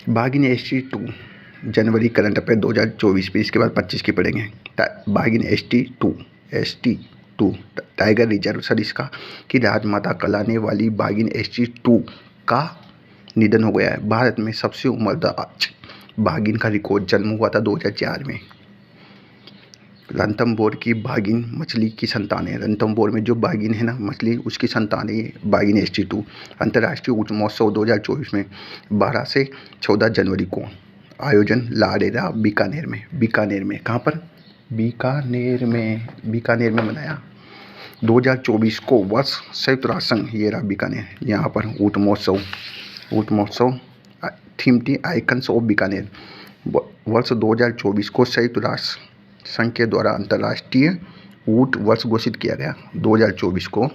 बागिन ST2 जनवरी current affair 2024 पे, इसके बाद 25 की पढ़ेंगे। बागिन ST2 टाइगर रिजर्व सरिस्का की राजमाता कहलाने वाली बागिन ST2 का निधन हो गया है। भारत में सबसे उम्रदराज बागिन का रिकॉर्ड जन्म हुआ था 2004 में। रणथंभौर की बागिन मछली की संतान है। रणथंभौर में जो बागिन है ना मछली, उसकी संतान है बागिन ST2। अंतर्राष्ट्रीय ऊँट महोत्सव 2024 में 12 से 14 जनवरी को आयोजन लाड़ेरा बीकानेर में कहाँ पर? बीकानेर में मनाया। 2024 को वर्ष संयुक्त राष्ट्र संघ, ये रहा बीकानेर, यहाँ पर ऊँट महोत्सव थीम थी आइकन्स ऑफ बीकानेर। वर्ष 2024 को संयुक्त राष्ट्र संघ के द्वारा अंतर्राष्ट्रीय ऊँट वर्ष घोषित किया गया। 2024 को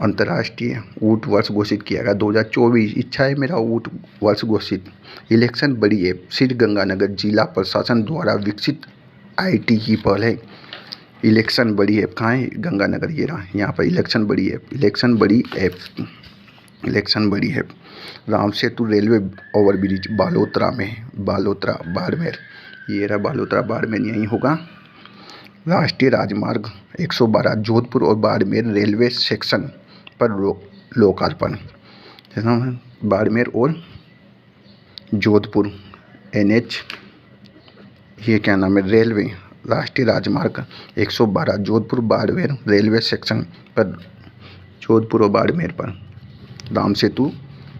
अंतर्राष्ट्रीय ऊँट वर्ष घोषित किया गया। 2024 इच्छा है मेरा ऊँट वर्ष घोषित। इलेक्शन बड़ी ऐप श्री गंगानगर जिला प्रशासन द्वारा विकसित IT की पहल है। इलेक्शन बड़ी ऐप कहाँ है? गंगानगर, ये रहा, यहाँ पर इलेक्शन बड़ी app Ram Setu railway overbridge Balotra Barmer, ये रहा बालोतरा बाड़मेर, यहीं होगा। राष्ट्रीय राजमार्ग 112 जोधपुर और बाड़मेर रेलवे सेक्शन पर लोकार्पण। बाड़मेर और जोधपुर NH, ये क्या नाम है, रेलवे राष्ट्रीय राजमार्ग 112 जोधपुर बाड़मेर रेलवे सेक्शन पर, जोधपुर और बाड़मेर पर राम सेतु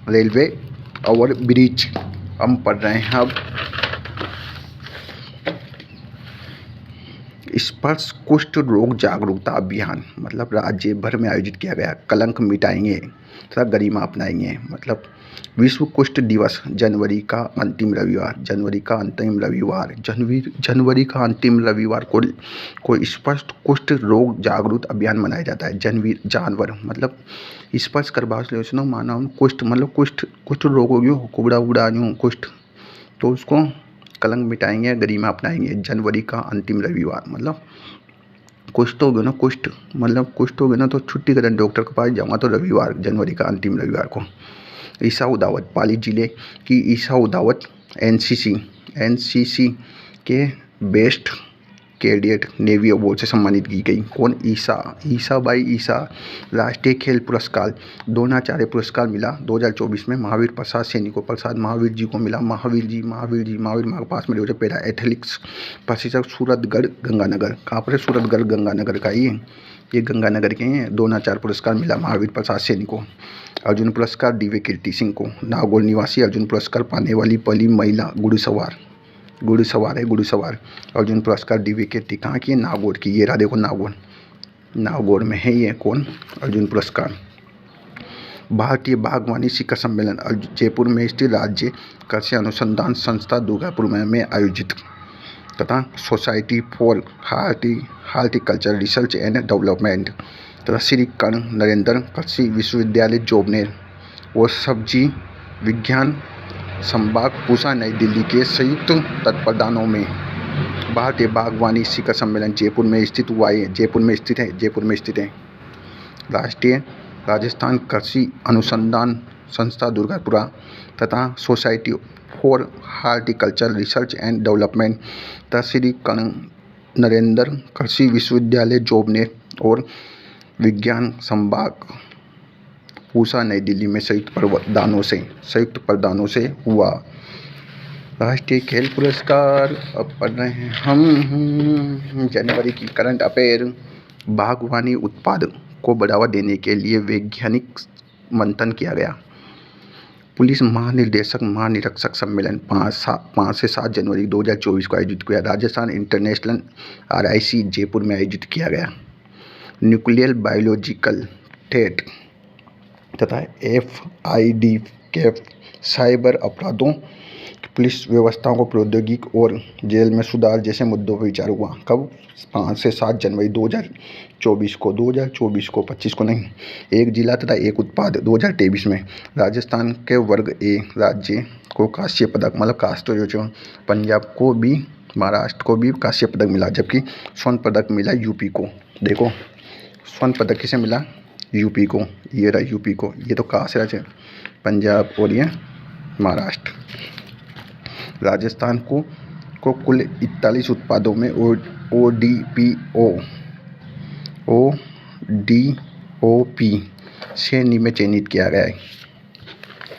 रेलवे ओवरब्रिज हम पढ़ रहे हैं। अब स्पर्श कुष्ठ रोग जागरूकता अभियान, मतलब राज्य भर में आयोजित किया गया। कलंक मिटाएंगे तथा गरिमा अपनाएंगे, मतलब विश्व कुष्ठ दिवस जनवरी का अंतिम रविवार को स्पर्श कुष्ठ रोग जागरूकता अभियान मनाया जाता है। जानवर मतलब स्पर्श करवाओ मानव कुष्ठ, मतलब कुष्ठ रोग हो गया, कुबड़ा उबड़ा यूँ कुष्ठ, तो उसको कलंक मिटाएंगे, गरिमा अपनाएंगे। जनवरी का अंतिम रविवार, मतलब कुष्ठ हो गया ना, कुष्ठ हो गया ना, तो छुट्टी करें, डॉक्टर के पास जाऊँगा तो रविवार, जनवरी का अंतिम रविवार को। ईशा उदावत, पाली जिले की ईशा उदावत NCC के बेस्ट कैडेट नेवी अवार्ड से सम्मानित की गई। कौन? ईशा। राष्ट्रीय खेल पुरस्कार द्रोणाचार्य पुरस्कार मिला 2024 में महावीर प्रसाद सैनी को। महावीर जी को मिला। महावीर मार्ग पास में जो पैरा एथलेटिक्स प्रशिक्षक सूरतगढ़ गंगानगर, कहाँ पर है? सूरतगढ़ गंगानगर का ये गंगानगर के हैं। द्रोणाचार्य पुरस्कार मिला महावीर प्रसाद सैनी को। अर्जुन पुरस्कार दिव्य कीर्ति सिंह को। नागौर निवासी अर्जुन पुरस्कार पाने वाली पहली महिला घुड़सवार अर्जुन पुरस्कार दिव्य कीर्ति कहाँ की है? नागौर की, ये रहा देखो नागौर में है ये। कौन? अर्जुन पुरस्कार। भारतीय बागवानी शिखर सम्मेलन जयपुर में स्थित राज्य कृषि अनुसंधान संस्था दुर्गापुर में आयोजित तथा society for horticulture research and development तथा श्री कर्ण नरेंद्र कृषि विश्वविद्यालय जोबनेर और सब्जी विज्ञान संभाग पूसा नई दिल्ली के संयुक्त तत्वावधानों में भारतीय बागवानी शिखर सम्मेलन जयपुर में स्थित हुआ है। जयपुर में स्थित है। राष्ट्रीय राजस्थान कृषि अनुसंधान संस्था दुर्गापुरा तथा society for horticulture research and development तथा श्री कर्ण नरेंद्र कृषि विश्वविद्यालय जोबनेर और विज्ञान संभाग पूसा नई दिल्ली में संयुक्त प्रदानों से हुआ। राष्ट्रीय खेल पुरस्कार अब पढ़ रहे हैं हम। जनवरी की करंट अफेयर। बागवानी उत्पाद को बढ़ावा देने के लिए वैज्ञानिक मंथन किया गया। पुलिस महानिरीक्षक सम्मेलन 5 से 7 जनवरी 2024 को आयोजित किया। राजस्थान इंटरनेशनल RIC जयपुर में आयोजित किया गया। न्यूक्लियर बायोलॉजिकल थ्रेट तथा FID कैफ साइबर अपराधों, पुलिस व्यवस्थाओं को प्रौद्योगिकी और जेल में सुधार जैसे मुद्दों पर विचार हुआ। कब? 5 से 7 जनवरी 2024 को 25 को नहीं। एक जिला तथा एक उत्पाद 2023 में राजस्थान के वर्ग A राज्य को कांस्य पदक, मतलब कास्ट जो पंजाब को भी महाराष्ट्र को भी कांस्य पदक मिला, जबकि स्वर्ण पदक मिला यूपी को। देखो स्वर्ण पदक किसे मिला? यूपी को, ये रहा यूपी को। ये तो कांस्य पंजाब और ये महाराष्ट्र। राजस्थान को कुल 41 उत्पादों में ODOP श्रेणी में चयनित किया गया है।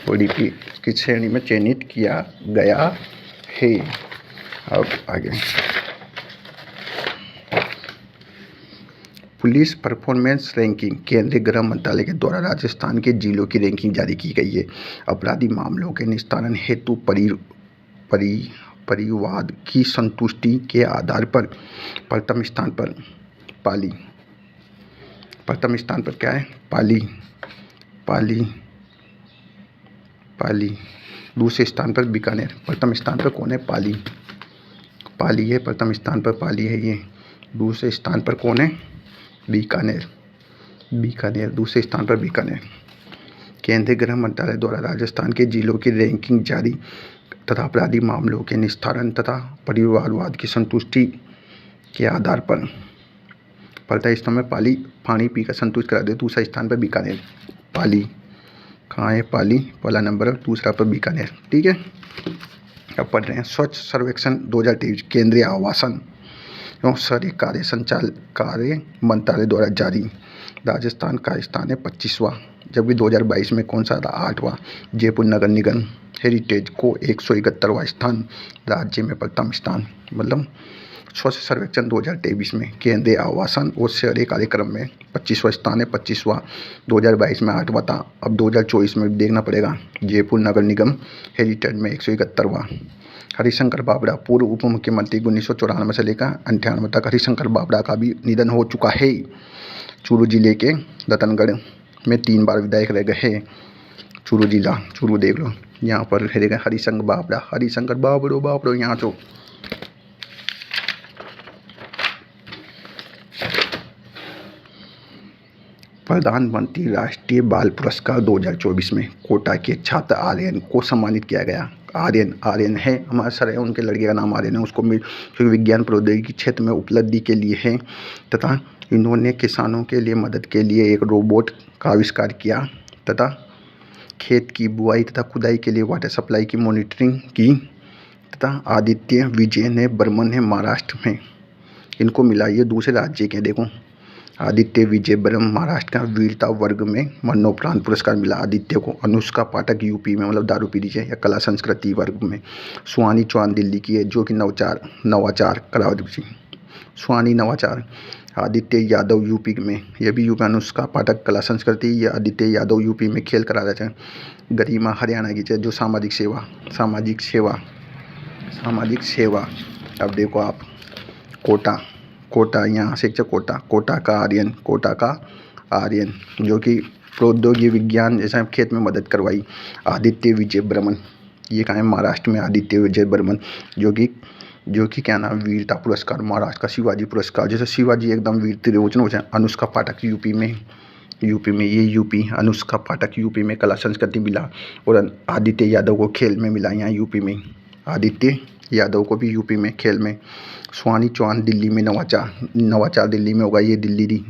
ODP की श्रेणी में चयनित किया गया है। अब आगे पुलिस परफॉर्मेंस रैंकिंग। केंद्रीय गृह मंत्रालय के द्वारा राजस्थान के जिलों की रैंकिंग जारी की गई है। अपराधी मामलों के निस्तारण हेतु परिवाद की संतुष्टि के आधार पर प्रथम स्थान पर पाली। प्रथम स्थान पर क्या है? पाली। दूसरे स्थान पर बीकानेर। प्रथम स्थान पर कौन है? पाली है। प्रथम स्थान पर पाली है ये। दूसरे स्थान पर कौन है? बीकानेर। दूसरे स्थान पर बीकानेर। केंद्रीय गृह मंत्रालय द्वारा राजस्थान के जिलों की रैंकिंग जारी तथा अपराधी मामलों के निस्तारण तथा परिवारवाद की संतुष्टि के आधार पर प्रथम स्थान में पानी पीकर संतुष्ट करा दे। दूसरा स्थान पर बीकानेर। पाली कहाँ है? पाली पहला नंबर है, दूसरा पर बीकानेर। ठीक है। अब पढ़ रहे हैं स्वच्छ सर्वेक्षण 2023 केंद्रीय आवासन एवं शहरी कार्य मंत्रालय द्वारा जारी। राजस्थान का स्थान है 25वां, जबकि 2022 में कौन सा था? 8वां। जयपुर नगर निगम हेरिटेज को 171वां स्थान, राज्य में प्रथम स्थान। मतलब स्वच्छ सर्वेक्षण 2023 में केंद्रीय आवासन और शहरी कार्यक्रम में 25वां स्थान है। 25वां 2022 में 8वां था। अब 2024 में देखना पड़ेगा। जयपुर नगर निगम हेरिटेज में 171वां। हरिशंकर बाबड़ा पूर्व उप मुख्यमंत्री 1994 से लेकर 98 तक हरिशंकर बाबड़ा का भी निधन हो चुका है। चूरू जिले के रतनगढ़ में 3 बार विधायक रह गए हैं। चूरू जिला, चूरू देख लो, यहाँ पर रहेगा हरिशंकर बाबड़ो यहाँ तो। प्रधानमंत्री राष्ट्रीय बाल पुरस्कार 2024 में कोटा के छात्र आर्यन को सम्मानित किया गया। आर्यन है हमारे सर है, उनके लड़के का नाम आर्यन है। उसको विज्ञान प्रौद्योगिकी क्षेत्र में उपलब्धि के लिए है तथा इन्होंने किसानों के लिए मदद के लिए एक रोबोट का आविष्कार किया तथा खेत की बुआई तथा खुदाई के लिए वाटर सप्लाई की मॉनिटरिंग की तथा आदित्य विजय ने बर्मन है महाराष्ट्र में, इनको मिला। ये दूसरे राज्य के देखो, आदित्य विजय बर्मन महाराष्ट्र का वीरता वर्ग में मरणोपरांत पुरस्कार मिला आदित्य को। अनुष्का पाठक यूपी में, मतलब दारू पी रही है, या कला संस्कृति वर्ग में। सुहानी चौहान दिल्ली की है, जो कि नवाचार कलावती। सुहानी नवाचार। आदित्य यादव यूपी में, यह भी यूपी। अनुष्का पाठक कला संस्कृति, ये आदित्य यादव यूपी में खेल करा रहे थे। गरिमा हरियाणा की है, जो सामाजिक सेवा। अब देखो आप, कोटा यहाँ से कोटा का आर्यन जो कि प्रौद्योगिकी विज्ञान जैसा खेत में मदद करवाई। आदित्य विजय बर्मन, ये कहाँ है? महाराष्ट्र में। आदित्य विजय बर्मन जो कि क्या नाम? वीरता पुरस्कार महाराष्ट्र का। शिवाजी पुरस्कार, जैसे शिवाजी एकदम वीर त्रिलोचन हो जाए। अनुष्का पाठक यूपी में ये यूपी। अनुष्का पाठक यूपी में कला संस्कृति मिला और आदित्य यादव को खेल में मिला यहाँ यूपी में। आदित्य यादव को भी यूपी में खेल में। सुहानी चौहान दिल्ली में नवाचार दिल्ली में होगा, ये दिल्ली दी।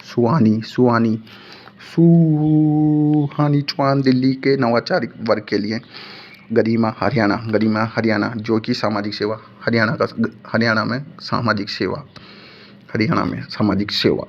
सुहानी चौहान दिल्ली के नवाचार वर्ग के लिए। गरिमा हरियाणा जो कि सामाजिक सेवा, हरियाणा में सामाजिक सेवा।